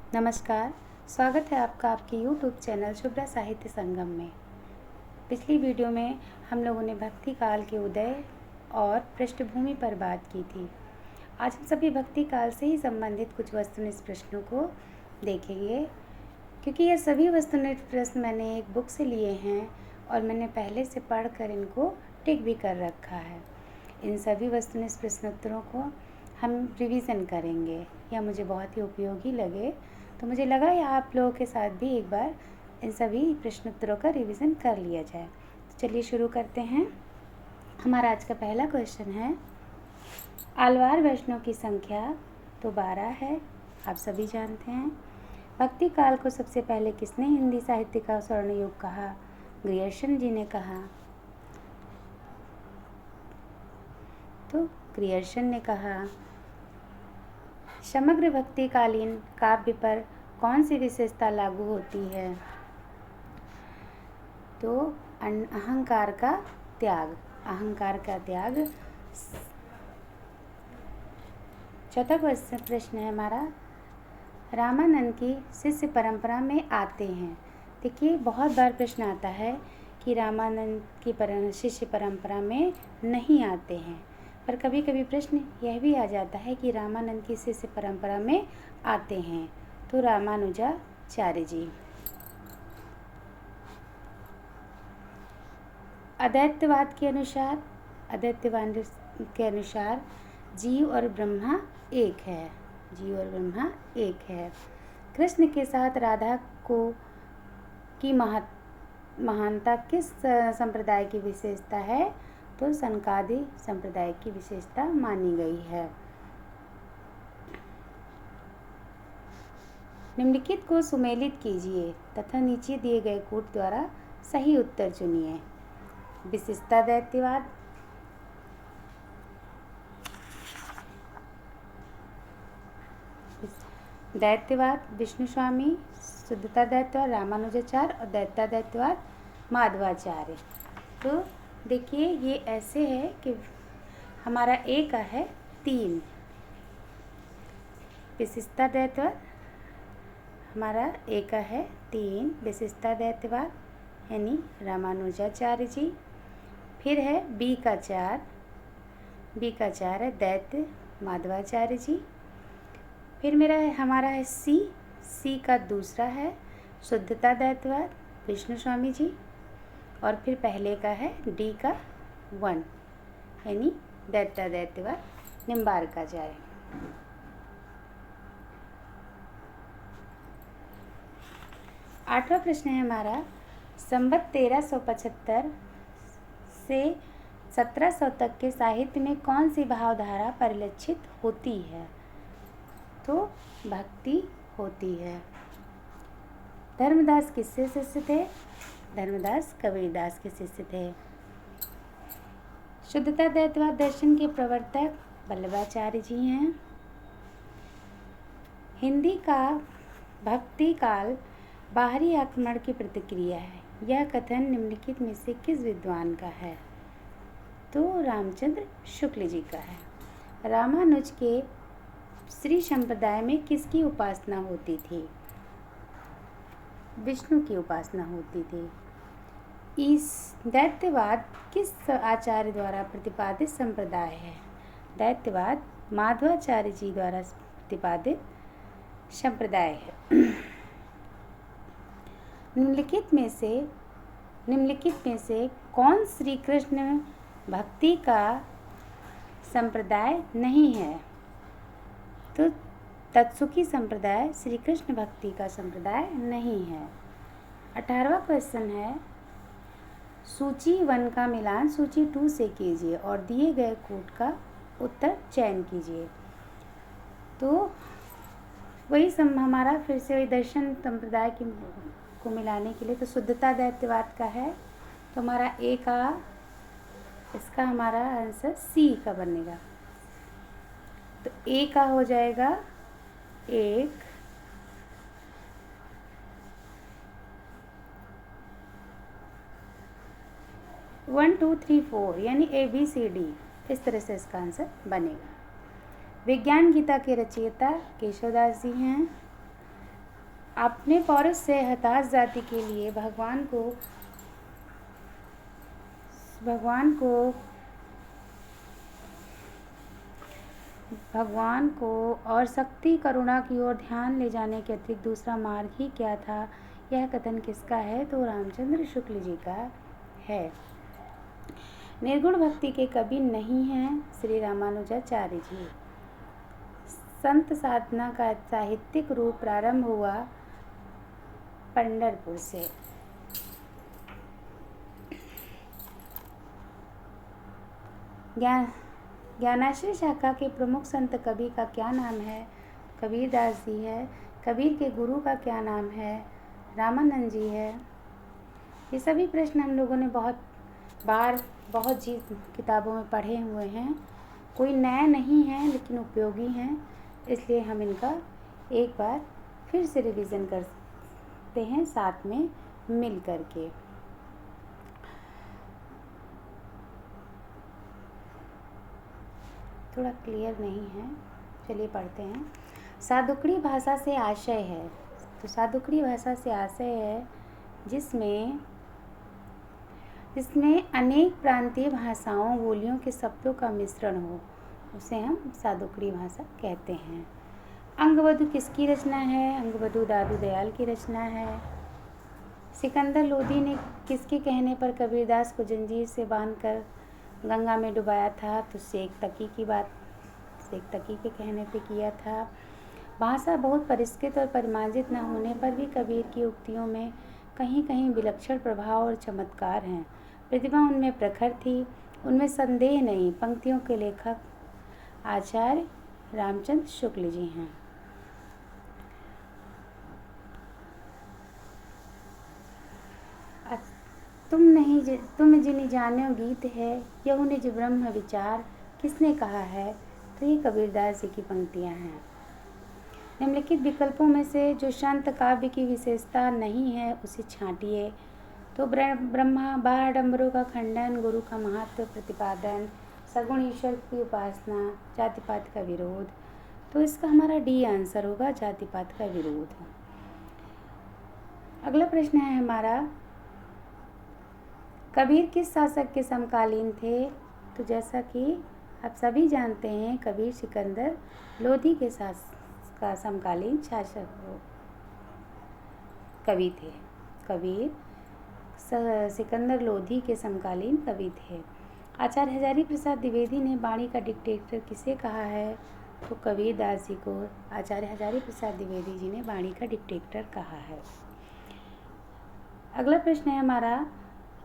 नमस्कार। स्वागत है आपका आपके YouTube चैनल शुभ्रा साहित्य संगम में। पिछली वीडियो में हम लोगों ने भक्ति काल के उदय और पृष्ठभूमि पर बात की थी। आज हम सभी भक्ति काल से ही संबंधित कुछ वस्तुनिष्ठ प्रश्नों को देखेंगे, क्योंकि ये सभी वस्तुनिष्ठ प्रश्न मैंने एक बुक से लिए हैं और मैंने पहले से पढ़कर इनको टिक भी कर रखा है। इन सभी वस्तुनिष्ठ प्रश्नोत्तरों को हम रिवीजन करेंगे। यह मुझे बहुत ही उपयोगी लगे, तो मुझे लगा या आप लोगों के साथ भी एक बार इन सभी प्रश्नोत्तरों का रिवीजन कर लिया जाए। तो चलिए शुरू करते हैं। हमारा आज का पहला क्वेश्चन है, आलवार वैष्णव की संख्या तो 12 है, आप सभी जानते हैं। भक्ति काल को सबसे पहले किसने हिंदी साहित्य का स्वर्ण युग कहा? ग्रियर्सन जी ने कहा। तो ग्रियर्सन ने कहा। समग्र भक्तिकालीन काव्य पर कौन सी विशेषता लागू होती है? तो अहंकार का त्याग। अहंकार का त्याग। चौथा प्रश्न है हमारा, रामानंद की शिष्य परंपरा में आते हैं। देखिए, बहुत बार प्रश्न आता है कि रामानंद की शिष्य परंपरा में नहीं आते हैं, पर कभी कभी प्रश्न यह भी आ जाता है कि रामानंद की शिष्य परंपरा में आते हैं। तो रामानुजाचार्य जी। अद्वैतवाद के अनुसार जीव और ब्रह्मा एक है। जीव और ब्रह्मा एक है। कृष्ण के साथ राधा की महानता किस संप्रदाय की विशेषता है? तो सनकादि संप्रदाय की विशेषता मानी गई है। निम्नलिखित को सुमेलित कीजिए तथा नीचे दिए गए कूट द्वारा सही उत्तर चुनिए। विशिष्टा दैत्यवाद, दैत्यवाद विष्णु स्वामी, शुद्धता दैत्यवाद रामानुजाचार्य और दैत्या दैत्यवाद माधवाचार्य। तो देखिए, ये ऐसे है कि हमारा ए का है 3, विशिष्टा दैत्यवाद हमारा ए का है 3, विशिष्टा दैत्यवाद यानी रामानुजाचार्य जी। फिर है बी का 4 है दैत्य माधवाचार्य जी। फिर हमारा है सी का दूसरा है शुद्धता दैत्यवाद विष्णु स्वामी जी। और फिर पहले का है डी का 1 यानी दैत्या दैत्यवाद निम्बार्काचार्य। आठवां प्रश्न है हमारा, संवत 1375 से 1700 तक के साहित्य में कौन सी भावधारा परिलक्षित होती है? तो भक्ति होती है। धर्मदास किससे शिष्य थे? धर्मदास कबीरदास के शिष्य थे। शुद्धता दैत्यवाद दर्शन के प्रवर्तक वल्लभाचार्य जी हैं। हिंदी का भक्ति काल बाहरी आक्रमण की प्रतिक्रिया है। यह कथन निम्नलिखित में से किस विद्वान का है? तो रामचंद्र शुक्ल जी का है। रामानुज के श्री संप्रदाय में किसकी उपासना होती थी? विष्णु की उपासना होती थी। इस दैत्यवाद किस आचार्य द्वारा प्रतिपादित संप्रदाय है? दैत्यवाद माधवाचार्य जी द्वारा प्रतिपादित संप्रदाय है। निम्नलिखित में से कौन श्री कृष्ण भक्ति का संप्रदाय नहीं है? तो तत्सुखी संप्रदाय श्री कृष्ण भक्ति का संप्रदाय नहीं है। 18वां क्वेश्चन है, सूची 1 का मिलान सूची 2 से कीजिए और दिए गए कूट का उत्तर चयन कीजिए। तो वही हमारा फिर से वही दर्शन संप्रदाय को मिलाने के लिए, तो शुद्धता दैत्यवाद का है, तो हमारा ए का, इसका हमारा आंसर सी का बनेगा। तो ए का हो जाएगा 1, 1 2 3 4 यानी ABCD, इस तरह से इसका आंसर बनेगा। विज्ञान गीता के रचयिता केशवदास जी हैं। अपने पौरुष से हताश जाति के लिए भगवान को और शक्ति करुणा की ओर ध्यान ले जाने के अतिरिक्त दूसरा मार्ग ही क्या था? यह कथन किसका है? तो रामचंद्र शुक्ल जी का है। निर्गुण भक्ति के कवि नहीं हैं श्री रामानुजाचार्य जी। संत साधना का साहित्यिक रूप प्रारंभ हुआ पंढरपुर से। ज्ञानाश्रय शाखा के प्रमुख संत कवि का क्या नाम है? कबीरदास जी है। कबीर के गुरु का क्या नाम है? रामानंद जी है। ये सभी प्रश्न हम लोगों ने बहुत बार बहुत जी किताबों में पढ़े हुए हैं। कोई नया नहीं है लेकिन उपयोगी हैं, इसलिए हम इनका एक बार फिर से रिवीजन करते हैं साथ में मिल करके। थोड़ा क्लियर नहीं है, चलिए पढ़ते हैं। सादुकड़ी भाषा से आशय है, तो सादुकड़ी भाषा से आशय है जिसमें अनेक प्रांतीय भाषाओं बोलियों के शब्दों का मिश्रण हो, उसे हम सादुकड़ी भाषा कहते हैं। अंगवधु किसकी रचना है? अंगवधु दादू दयाल की रचना है। सिकंदर लोधी ने किसके कहने पर कबीरदास को जंजीर से बांधकर गंगा में डुबाया था? तो शेख तकी के कहने पे किया था। भाषा बहुत परिष्कृत और परिमार्जित न होने पर भी कबीर की उक्तियों में कहीं कहीं विलक्षण प्रभाव और चमत्कार हैं। प्रतिभा उनमें प्रखर थी, उनमें संदेह नहीं। पंक्तियों के लेखक आचार्य रामचंद्र शुक्ल जी हैं। तुम जिन्हें जानो गीत है, यह निज ब्रह्म विचार, किसने कहा है? तो ये कबीरदास जी की पंक्तियां हैं। निम्नलिखित विकल्पों में से जो शांत काव्य की विशेषता नहीं है उसे छांटिए। तो ब्रह्मा बारडम्बरों का खंडन, गुरु का महत्व प्रतिपादन, सगुण ईश्वर की उपासना, जाति पात का विरोध। तो इसका हमारा डी आंसर होगा, जाति पात का विरोध। अगला प्रश्न है हमारा, कबीर किस शासक के समकालीन थे? तो जैसा कि आप सभी जानते हैं, कबीर सिकंदर लोधी के का समकालीन शासक कवि थे। कबीर सिकंदर लोधी के समकालीन कवि थे। आचार्य हजारी प्रसाद द्विवेदी ने वाणी का डिक्टेटर किसे कहा है? तो कबीरदास जी को आचार्य हजारी प्रसाद द्विवेदी जी ने वाणी का डिक्टेटर कहा है। अगला प्रश्न है हमारा,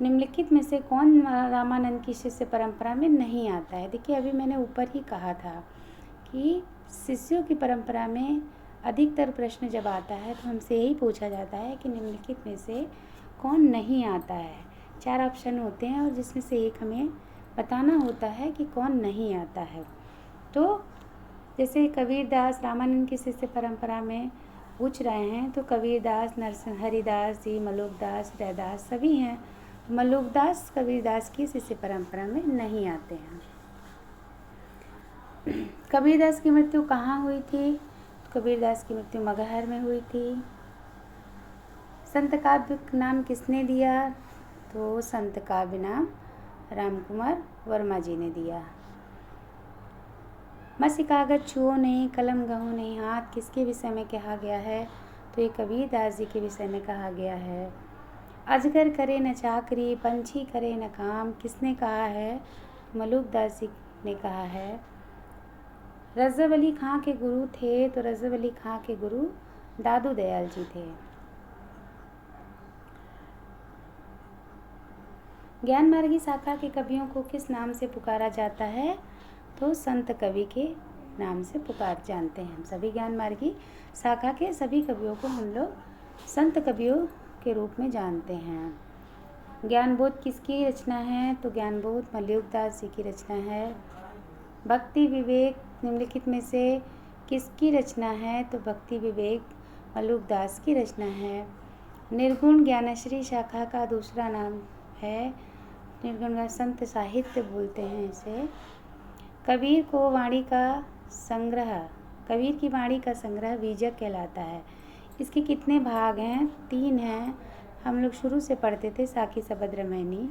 निम्नलिखित में से कौन रामानंद की शिष्य परंपरा में नहीं आता है? देखिए, अभी मैंने ऊपर ही कहा था कि शिष्यों की परंपरा में अधिकतर प्रश्न जब आता है तो हमसे यही पूछा जाता है कि निम्नलिखित में से कौन नहीं आता है। 4 ऑप्शन होते हैं और जिसमें से एक हमें बताना होता है कि कौन नहीं आता है। तो जैसे कबीरदास रामानंद की शिष्य परंपरा में पूछ रहे हैं, तो कबीरदास, नरसिंह हरिदास जी, मलुकदास, रैदास सभी हैं। मलुकदास कबीरदास की शिष्य परंपरा में नहीं आते हैं। कबीरदास की मृत्यु कहाँ हुई थी? कबीरदास की मृत्यु मगहर में हुई थी। संत काव्य नाम किसने दिया? तो संत काव्य नाम रामकुमार वर्मा जी ने दिया। मसी कागज छुओ नहीं, कलम गहो नहीं हाथ, किसके विषय में कहा गया है? तो ये कबीरदास जी के विषय में कहा गया है। अजगर करे न चाकरी, पंछी करे न काम, किसने कहा है? मलुकदास जी ने कहा है। रजब अली खां के गुरु थे, तो रजब अली खां के गुरु दादू दयाल जी थे। ज्ञान मार्गी शाखा के कवियों को किस नाम से पुकारा जाता है? तो संत कवि के नाम से पुकार जानते हैं हम सभी। ज्ञान मार्गी शाखा के सभी कवियों को हम लोग संत कवियों के रूप में जानते हैं। ज्ञानबोध किसकी रचना है? तो ज्ञानबोध मलुकदास जी की रचना है। भक्ति विवेक निम्नलिखित में से किसकी रचना है? तो भक्ति विवेक मलुकदास की रचना है। निर्गुण ज्ञानाश्री शाखा का दूसरा नाम है। निर्गुण का संत साहित्य बोलते हैं इसे। कबीर की वाणी का संग्रह बीजक कहलाता है। इसके कितने भाग हैं? 3 हैं। हम लोग शुरू से पढ़ते थे साखी शबद रामायणी।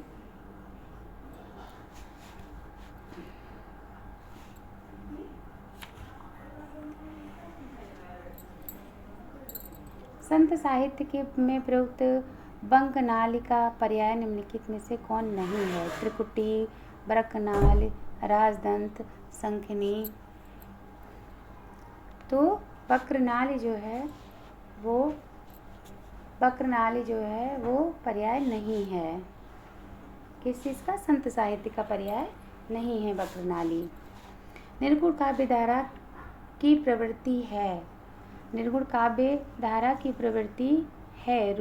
संत साहित्य के में प्रयुक्त बंकनाल का पर्याय निम्नलिखित में से कौन नहीं है? त्रिकुटी, बरकनाल, राजदंत, शंखिनी। तो बक्रनाल जो है वो पर्याय नहीं है। किस चीज़ का? संत साहित्य का पर्याय नहीं है बक्रनाली। निर्गुण काव्य धारा की प्रवृत्ति है। निर्गुण काव्य धारा की प्रवृत्ति है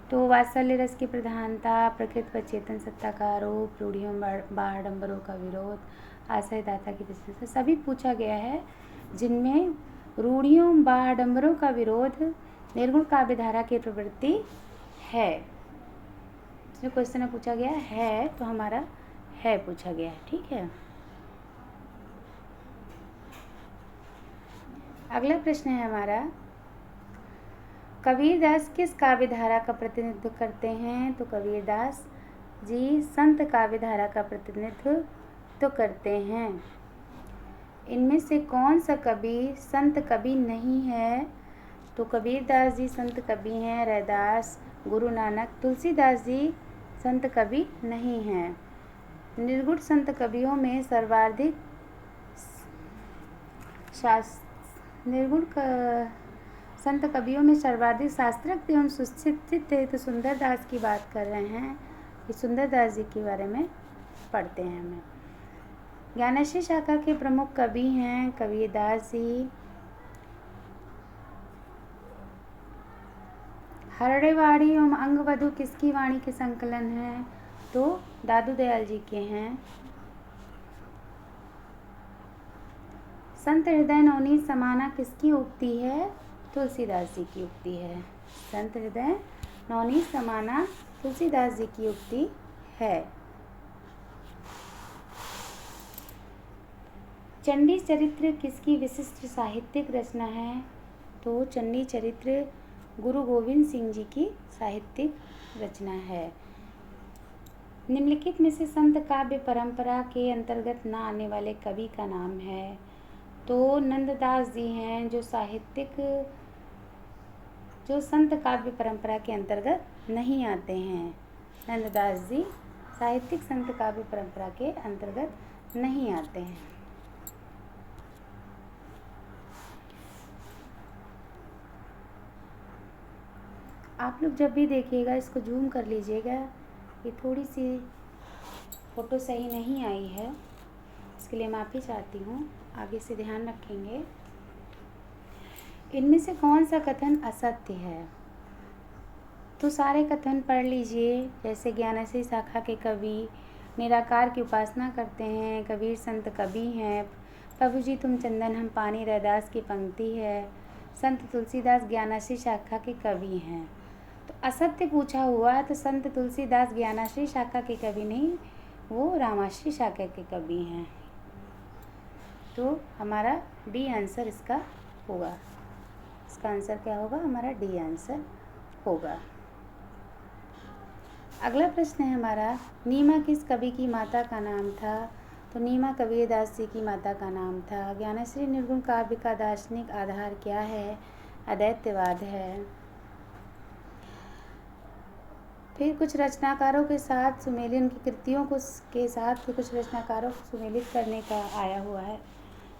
तो वात्सल्य रस की प्रधानता, प्रकृति व चेतन सत्ता का आरोप, रूढ़ियों बाहडंबरों का विरोध, आश्रय दाता की प्रशंसा, सभी पूछा गया है जिनमें रूढ़ियों बाहडंबरों का विरोध निर्गुण काव्य धारा की प्रवृत्ति है। जो क्वेश्चन पूछा गया है तो हमारा है पूछा गया है। ठीक है। अगला प्रश्न है हमारा, कबीरदास किस काव्य धारा का प्रतिनिधित्व करते हैं? तो कबीरदास जी संत काव्य धारा का प्रतिनिधित्व तो करते हैं। इनमें से कौन सा कवि संत कवि नहीं है? तो कबीरदास जी संत कवि हैं, रैदास, गुरु नानक, तुलसीदास जी संत कवि नहीं हैं। निर्गुण संत कवियों में सर्वाधिक संत कवियों में सर्वाधिक शास्त्रज्ञ एवं सुशिक्षित थे। तो सुंदरदास की बात कर रहे हैं कि सुंदरदास जी के बारे में पढ़ते हैं हमें। ज्ञानश्री शाखा के प्रमुख कवि हैं कबीरदास जी। हरड़ेवाड़ी एवं अंगवधु किसकी वाणी के संकलन हैं? तो दादू दयाल जी के हैं। संत हृदय नवनीत समाना किसकी उक्ति है? तुलसीदास जी की उक्ति है। संत हृदय नवनीत समाना तुलसीदास जी की उक्ति है। चंडी चरित्र किसकी विशिष्ट साहित्यिक रचना है? तो चंडी चरित्र गुरु गोविंद सिंह जी की साहित्यिक रचना है। निम्नलिखित में से संत काव्य परंपरा के अंतर्गत न आने वाले कवि का नाम है? तो नंददास जी हैं जो संत काव्य परंपरा के अंतर्गत नहीं आते हैं। नंददास जी साहित्यिक संत काव्य परंपरा के अंतर्गत नहीं आते हैं। आप लोग जब भी देखिएगा इसको जूम कर लीजिएगा। ये थोड़ी सी फ़ोटो सही नहीं आई है, इसके लिए माफ़ी चाहती हूँ। आगे से ध्यान रखेंगे। इनमें से कौन सा कथन असत्य है? तो सारे कथन पढ़ लीजिए। जैसे ज्ञानश्री शाखा के कवि निराकार की उपासना करते हैं, कबीर संत कवि हैं, प्रभु जी तुम चंदन हम पानी, रैदास की पंक्ति है, संत तुलसीदास ज्ञानश्री शाखा के कवि हैं। तो असत्य पूछा हुआ है तो संत तुलसीदास ज्ञानश्री शाखा के कवि नहीं, वो रामाश्री शाखा के कवि हैं। तो हमारा डी आंसर इसका होगा। इसका आंसर क्या होगा? हमारा डी आंसर होगा। अगला प्रश्न है हमारा, नीमा किस कवि की माता का नाम था? तो नीमा कबीरदास जी की माता का नाम था। ज्ञानश्री निर्गुण काव्य का दार्शनिक आधार क्या है? अद्वैतवाद है। फिर कुछ रचनाकारों के साथ सुमेलित, उनकी कृतियों को के साथ कुछ रचनाकारों को सुमेलित करने का आया हुआ है।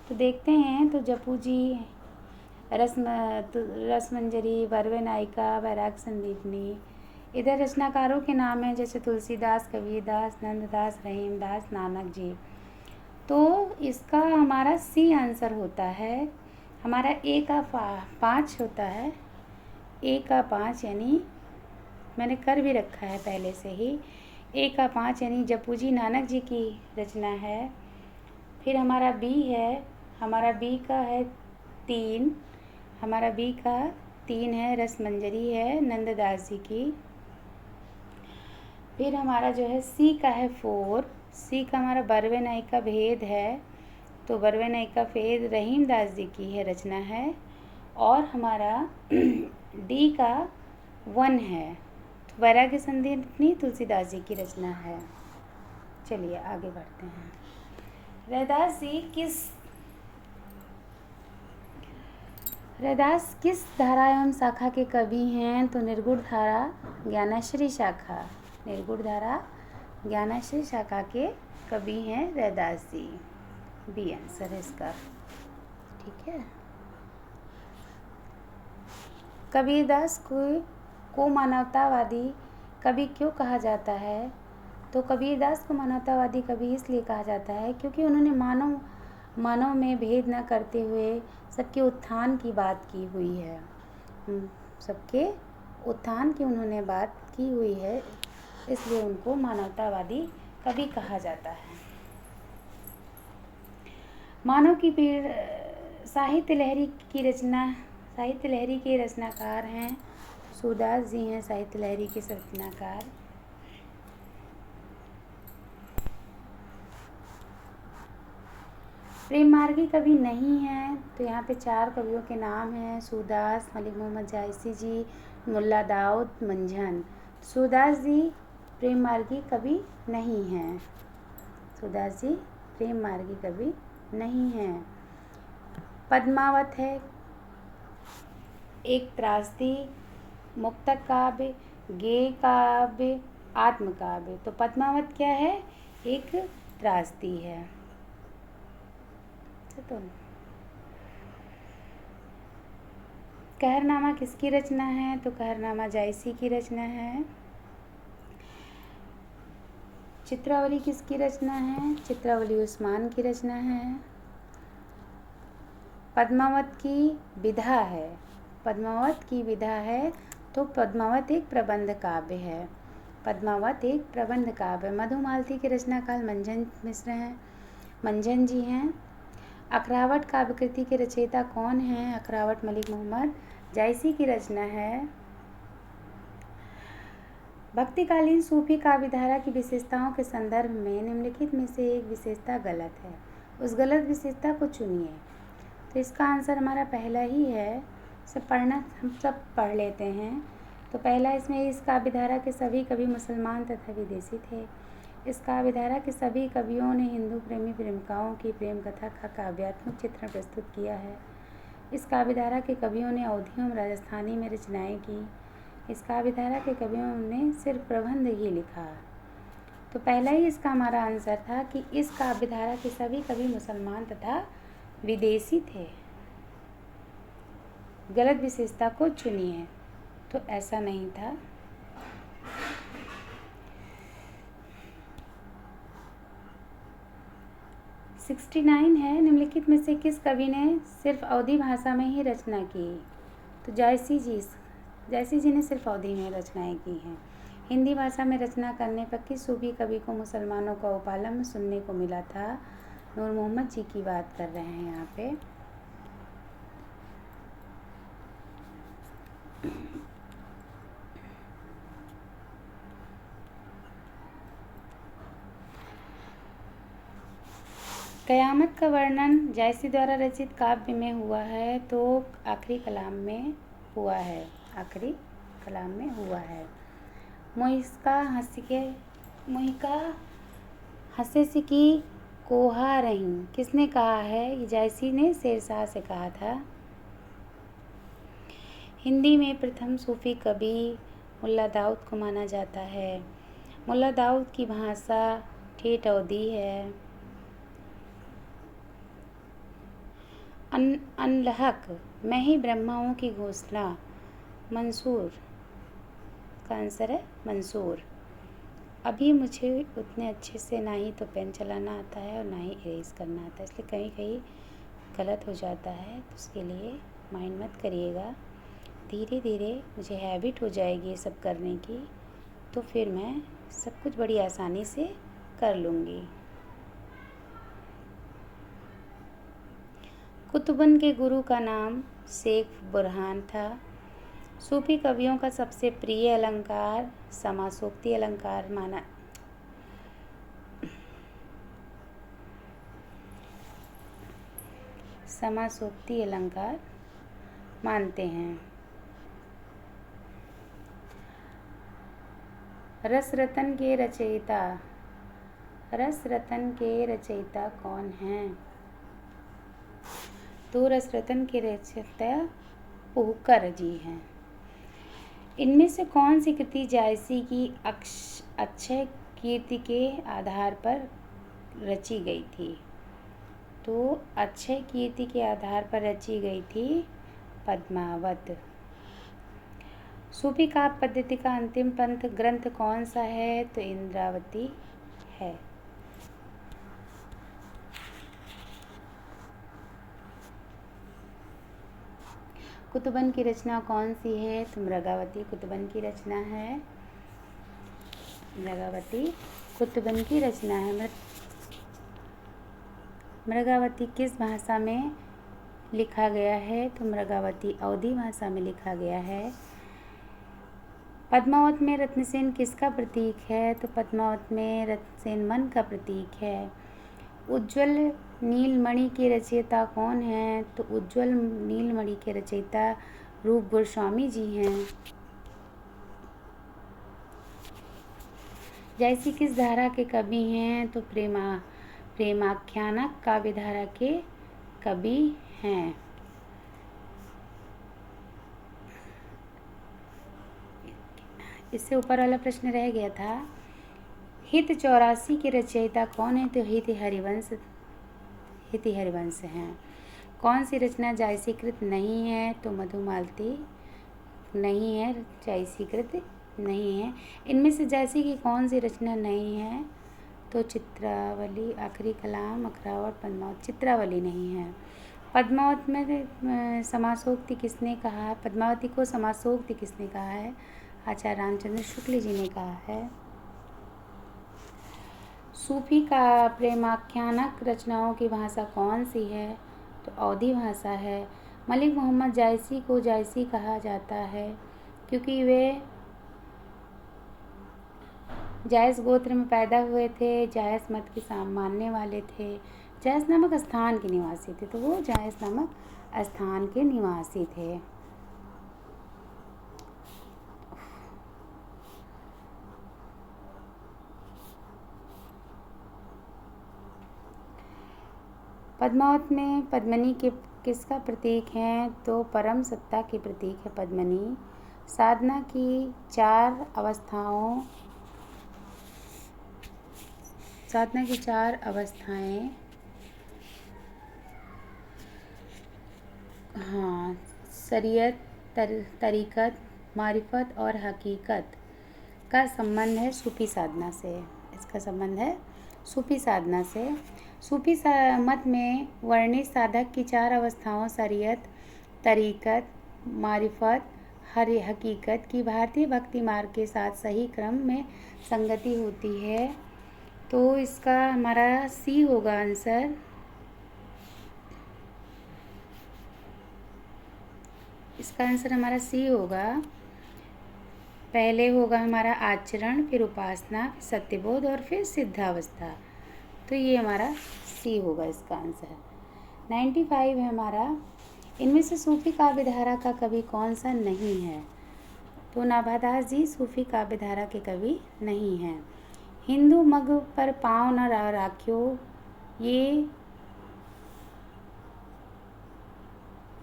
तो देखते हैं। तो जपू जी रसमंजरी, बरवे नायिका, वैराग संदीपनी, इधर रचनाकारों के नाम हैं जैसे तुलसीदास, कबीरदास, नंददास, रहीमदास, नानक जी। तो इसका हमारा सी आंसर होता है। हमारा ए का 5 होता है। ए का 5 यानी मैंने कर भी रखा है पहले से ही। ए का 5 यानी जपू जी नानक जी की रचना है। फिर हमारा बी है, हमारा बी का है 3, हमारा बी का 3 है, रसमंजरी है नंददास जी की। फिर हमारा जो है सी का है 4, सी का हमारा बरवे नायिका भेद है। तो बरवे नायिका भेद रहीमदास जी की है रचना है। और हमारा डी का वन है। तो वैराग्य संधिनी तुलसीदास जी की रचना है। चलिए आगे बढ़ते हैं। रैदास किस धारा एवं शाखा के कवि हैं? तो निर्गुण धारा ज्ञानाश्री शाखा, निर्गुण धारा ज्ञानाश्री शाखा के कवि हैं रैदास जी। बी आंसर है इसका। ठीक है। कबीरदास को मानवतावादी कवि क्यों कहा जाता है? तो कबीरदास को मानवतावादी कवि इसलिए कहा जाता है क्योंकि उन्होंने मानव में भेद न करते हुए सबके उत्थान की बात की हुई है। सबके उत्थान की उन्होंने बात की हुई है, इसलिए उनको मानवतावादी कवि कहा जाता है। मानव की पीड़ साहित्य लहरी के रचनाकार हैं सूरदास जी हैं साहित्य लहरी के रचनाकार। प्रेम मार्गी कवि नहीं है। तो यहाँ पे 4 कवियों के नाम हैं, सूरदास, मलिक मोहम्मद जायसी जी, मुल्ला दाऊद, मंझन। सूरदास जी प्रेम मार्गी कवि नहीं हैं। सूरदास जी प्रेम मार्गी कवि नहीं हैं। पद्मावत है एक त्रासदी, मुक्तक काव्य, गेय काव्य, आत्मकाव्य। तो पद्मावत क्या है? एक त्रासदी है। तो कहरनामा किसकी रचना है? तो कहरनामा जायसी की रचना है। चित्रावली किसकी रचना है? चित्रावली उस्मान की रचना है। पद्मावत की विधा है। पद्मावत की विधा है तो पद्मावत एक प्रबंध काव्य है। पद्मावत एक प्रबंध काव्य। मधुमालती के रचनाकार मंझन मिश्र हैं, मंझन जी हैं। अखरावट काव्यकृति के रचयिता कौन हैं? अखरावट मलिक मोहम्मद जायसी की रचना है। भक्तिकालीन सूफी काव्यधारा की विशेषताओं के संदर्भ में निम्नलिखित में से एक विशेषता गलत है, उस गलत विशेषता को चुनिए। तो इसका आंसर हमारा पहला ही है। सब पढ़ना हम सब पढ़ लेते हैं। तो पहला इसमें इस काव्यधारा के सभी कवि मुसलमान तथा विदेशी थे। इस काव्यधारा के सभी कवियों ने हिंदू प्रेमी प्रेमिकाओं की प्रेम कथा का काव्यात्मक चित्रण प्रस्तुत किया है। इस काव्यधारा के कवियों ने अवधी एवं राजस्थानी में रचनाएं की। इस काव्यधारा के कवियों ने सिर्फ प्रबंध ही लिखा। तो पहला ही इसका हमारा आंसर था कि इस काव्यधारा के सभी कवि मुसलमान तथा विदेशी थे। गलत विशेषता को चुनिए। तो ऐसा नहीं था। सिक्सटी 69 है, निम्नलिखित में से किस कवि ने सिर्फ अवधी भाषा में ही रचना की? तो जायसी जी ने सिर्फ अवधी में रचनाएं की हैं। हिंदी भाषा में रचना करने पर किस सूफी कवि को मुसलमानों का उपालम्ब सुनने को मिला था? नूर मोहम्मद जी की बात कर रहे हैं यहाँ पे। कयामत का वर्णन जायसी द्वारा रचित काव्य में हुआ है तो आखिरी कलाम में हुआ है। आखिरी कलाम में हुआ है। मोहिका हंसे से की कोहा रही किसने कहा है? ये जायसी ने शेरशाह से कहा था। हिंदी में प्रथम सूफी कवि मुल्ला दाऊद को माना जाता है। मुल्ला दाऊद की भाषा ठेठ अवधी है। अनलहक मैं ही ब्रह्मा हूँ की घोषणा मंसूर का आंसर है मंसूर। अभी मुझे उतने अच्छे से ना ही तो पेन चलाना आता है और ना ही इरेज करना आता है, इसलिए कहीं कहीं गलत हो जाता है। तो उसके लिए माइंड मत करिएगा। धीरे धीरे मुझे हैबिट हो जाएगी ये सब करने की, तो फिर मैं सब कुछ बड़ी आसानी से कर लूँगी। कुतुबन के गुरु का नाम शेख बुरहान था। सूफी कवियों का सबसे प्रिय अलंकार समासोक्ति अलंकार माना। समासोक्ति अलंकार मानते हैं। रस रतन के रचयिता कौन हैं? तो रस रतन के रचयिता पोहकर जी हैं। इनमें से कौन सी कृति जायसी की अक्षय कीर्ति के आधार पर रची गई थी? तो अक्षय कीर्ति के आधार पर रची गई थी पद्मावत। सूफी काव्य पद्धति का अंतिम पंथ ग्रंथ कौन सा है? तो इंद्रावती है। कुतुबन की रचना कौन सी है? तो मृगावती कुतुबन की रचना है। मृगावती कुतुबन की रचना है। मृगावती किस भाषा में लिखा गया है? तो मृगावती अवधी भाषा में लिखा गया है। पद्मावत में रत्नसेन किसका प्रतीक है? तो पद्मावत में रत्नसेन मन का प्रतीक है। उज्ज्वल नीलमणि के रचयिता कौन हैं? तो उज्ज्वल नीलमणि के रचयिता रूप गोस्वामी जी हैं। जायसी किस धारा के कवि हैं? तो प्रेमाख्यानक काव्य धारा के कवि हैं। इससे ऊपर वाला प्रश्न रह गया था, हित 84 के रचयिता कौन है? तो हित हरिवंश हैं। कौन सी रचना जायसीकृत नहीं है? तो मधुमालती नहीं है, जायसीकृत नहीं है। इनमें से जायसी की कौन सी रचना नहीं है? तो चित्रावली, आखिरी कलाम, अखरावट, पद्मावत। चित्रावली नहीं है। पद्मावत में समासोक्ति किसने कहा? पद्मावती को समासोक्ति किसने कहा है? आचार्य रामचंद्र शुक्ल जी ने कहा है। सूफी का प्रेमाख्यानक रचनाओं की भाषा कौन सी है? तो अवधी भाषा है। मलिक मोहम्मद जायसी को जायसी कहा जाता है क्योंकि वे जायस गोत्र में पैदा हुए थे, जायस मत के मानने वाले थे, जायस नामक स्थान के निवासी थे, तो वो जायस नामक स्थान के निवासी थे। पद्मावत में पद्मिनी के किसका प्रतीक है? तो परम सत्ता की प्रतीक है पद्मिनी। साधना की चार अवस्थाएं हाँ, शरीयत, तरीकत, मारिफत और हकीकत का संबंध है सूफी साधना से। इसका संबंध है सूफी साधना से। सूफी मत में वर्णित साधक की चार अवस्थाओं शरीयत, तरीकत, मारिफत, हकीकत की भारतीय भक्ति मार्ग के साथ सही क्रम में संगति होती है। तो इसका हमारा सी होगा आंसर। इसका आंसर हमारा सी होगा। पहले होगा हमारा आचरण, फिर उपासना, फिर सत्यबोध और फिर सिद्धावस्था। तो ये हमारा सी होगा इसका आंसर। 95 है हमारा। इनमें से सूफी काव्य धारा का कवि कौन सा नहीं है? तो नाभादास जी सूफी काव्य धारा के कवि नहीं हैं। हिंदू मग पर पाँव न राख्यो, ये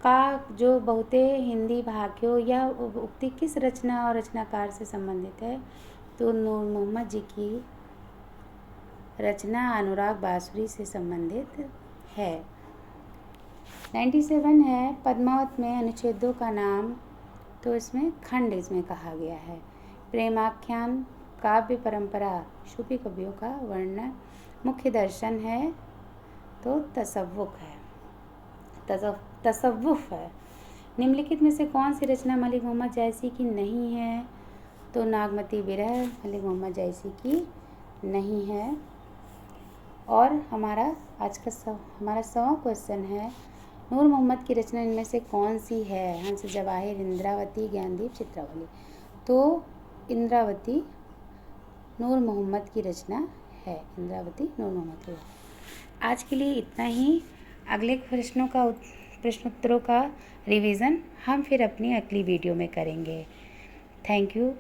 का जो बहुते हिंदी भाग्यो या उक्ति किस रचना और रचनाकार से संबंधित है? तो नूर मोहम्मद जी की रचना अनुराग बांसुरी से संबंधित है। 97 है पद्मावत में अनुच्छेदों का नाम। तो इसमें खंड इसमें कहा गया है। प्रेमाख्यान काव्य परंपरा सूफी कवियों का वर्णन। मुख्य दर्शन है तो तसव्वुफ है। निम्नलिखित में से कौन सी रचना मलिक मोहम्मद जायसी की नहीं है? तो नागमती विरह मलिक मोहम्मद जायसी की नहीं है। और हमारा आज का हमारा 100वां क्वेश्चन है, नूर मोहम्मद की रचना इनमें से कौन सी है? हंस जवाहिर, इंद्रावती, ज्ञानदीप, चित्रावली। तो इंद्रावती नूर मोहम्मद की रचना है। इंद्रावती नूर मोहम्मद की। आज के लिए इतना ही। अगले प्रश्नों का प्रश्नोत्तरों का रिवीजन हम फिर अपनी अगली वीडियो में करेंगे। Thank you.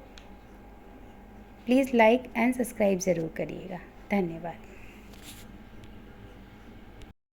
Please like and subscribe ज़रूर करिएगा। धन्यवाद।